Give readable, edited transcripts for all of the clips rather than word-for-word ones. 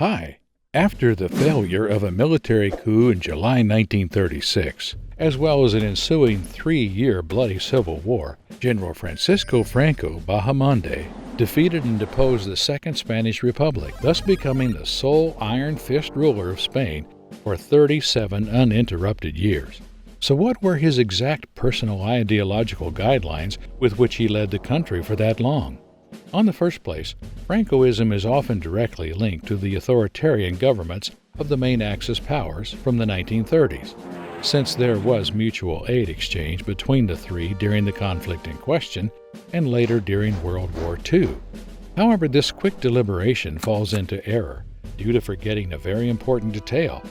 Hi. After the failure of a military coup in July 1936, as well as an ensuing 3-year bloody civil war, General Francisco Franco Bahamonde defeated and deposed the Second Spanish Republic, thus becoming the sole iron-fist ruler of Spain for 37 uninterrupted years. So what were his exact personal ideological guidelines with which he led the country for that long? On the first place, Francoism is often directly linked to the authoritarian governments of the main Axis powers from the 1930s, since there was mutual aid exchange between the three during the conflict in question and later during World War II. However, this quick deliberation falls into error due to forgetting a very important detail.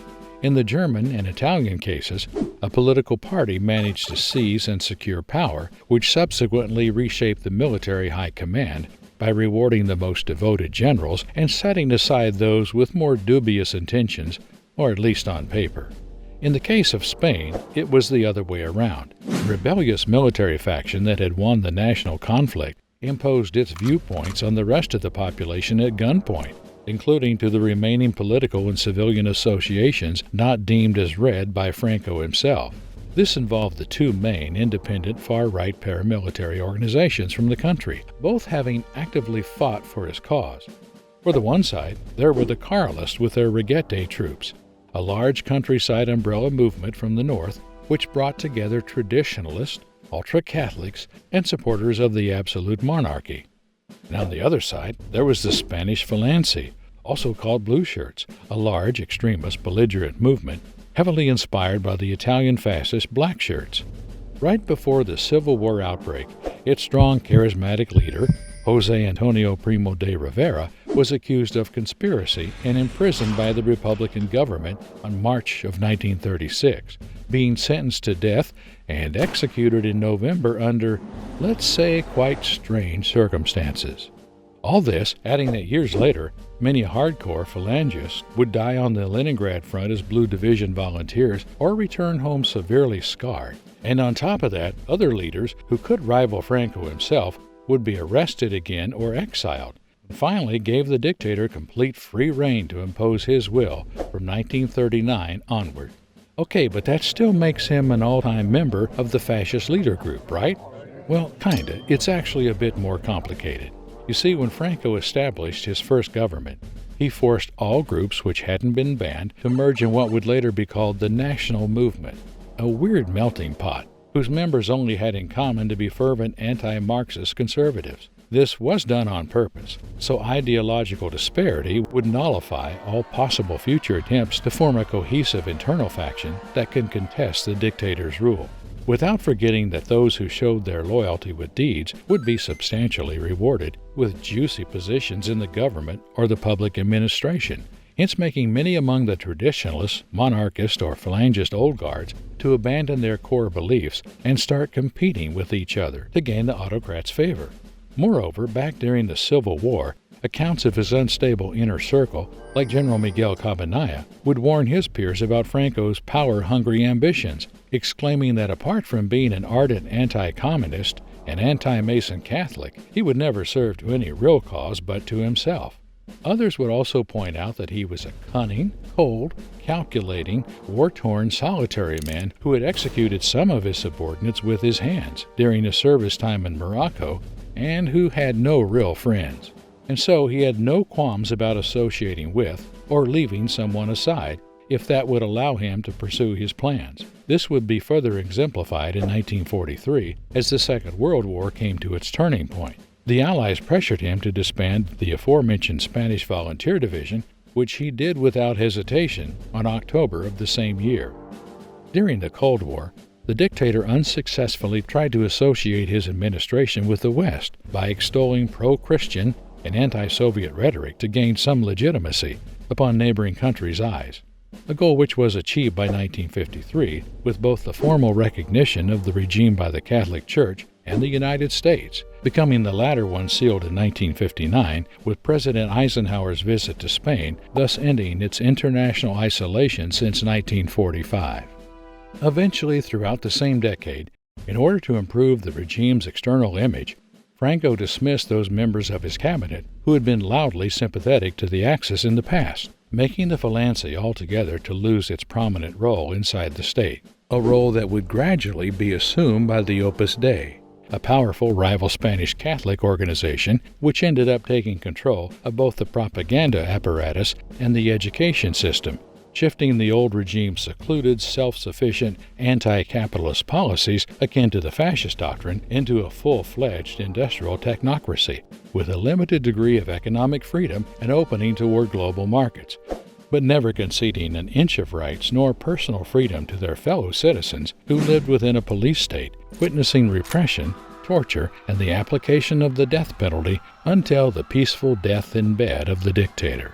In the German and Italian cases, a political party managed to seize and secure power, which subsequently reshaped the military high command by rewarding the most devoted generals and setting aside those with more dubious intentions, or at least on paper. In the case of Spain, it was the other way around. The rebellious military faction that had won the national conflict imposed its viewpoints on the rest of the population at gunpoint, including to the remaining political and civilian associations not deemed as red by Franco himself. This involved the two main independent far-right paramilitary organizations from the country, both having actively fought for his cause. For the one side, there were the Carlists with their Reguete troops, a large countryside umbrella movement from the north which brought together traditionalists, ultra-Catholics, and supporters of the absolute monarchy. And on the other side, there was the Spanish Falange, also called Blue Shirts, a large, extremist, belligerent movement heavily inspired by the Italian fascist Black Shirts. Right before the Civil War outbreak, its strong, charismatic leader, José Antonio Primo de Rivera, was accused of conspiracy and imprisoned by the Republican government on March of 1936, being sentenced to death and executed in November under, let's say, quite strange circumstances. All this adding that years later, many hardcore Phalangists would die on the Leningrad front as Blue Division volunteers or return home severely scarred. And on top of that, other leaders who could rival Franco himself would be arrested again or exiled, and finally gave the dictator complete free rein to impose his will from 1939 onward. Okay, but that still makes him an all-time member of the fascist leader group, right? Well, kinda. It's actually a bit more complicated. You see, when Franco established his first government, he forced all groups which hadn't been banned to merge in what would later be called the National Movement, a weird melting pot whose members only had in common to be fervent anti-Marxist conservatives. This was done on purpose, so ideological disparity would nullify all possible future attempts to form a cohesive internal faction that can contest the dictator's rule, without forgetting that those who showed their loyalty with deeds would be substantially rewarded with juicy positions in the government or the public administration, hence making many among the traditionalist, monarchist, or Phalangist old guards to abandon their core beliefs and start competing with each other to gain the autocrat's favor. Moreover, back during the Civil War, accounts of his unstable inner circle, like General Miguel Cabanilla, would warn his peers about Franco's power-hungry ambitions, exclaiming that apart from being an ardent anti-communist and anti-Mason Catholic, he would never serve to any real cause but to himself. Others would also point out that he was a cunning, cold, calculating, war-torn, solitary man who had executed some of his subordinates with his hands during his service time in Morocco and who had no real friends. And so he had no qualms about associating with or leaving someone aside if that would allow him to pursue his plans. This would be further exemplified in 1943 as the Second World War came to its turning point. The Allies pressured him to disband the aforementioned Spanish Volunteer Division, which he did without hesitation on October of the same year. During the Cold War, the dictator unsuccessfully tried to associate his administration with the West by extolling pro-Christian and anti-Soviet rhetoric to gain some legitimacy upon neighboring countries' eyes, a goal which was achieved by 1953 with both the formal recognition of the regime by the Catholic Church and the United States, becoming the latter one sealed in 1959 with President Eisenhower's visit to Spain, thus ending its international isolation since 1945. Eventually, throughout the same decade, in order to improve the regime's external image, Franco dismissed those members of his cabinet who had been loudly sympathetic to the Axis in the past, making the Falange altogether to lose its prominent role inside the state, a role that would gradually be assumed by the Opus Dei, a powerful rival Spanish Catholic organization which ended up taking control of both the propaganda apparatus and the education system, shifting the old regime's secluded, self-sufficient, anti-capitalist policies akin to the fascist doctrine into a full-fledged industrial technocracy, with a limited degree of economic freedom and opening toward global markets, but never conceding an inch of rights nor personal freedom to their fellow citizens who lived within a police state, witnessing repression, torture, and the application of the death penalty until the peaceful death in bed of the dictator.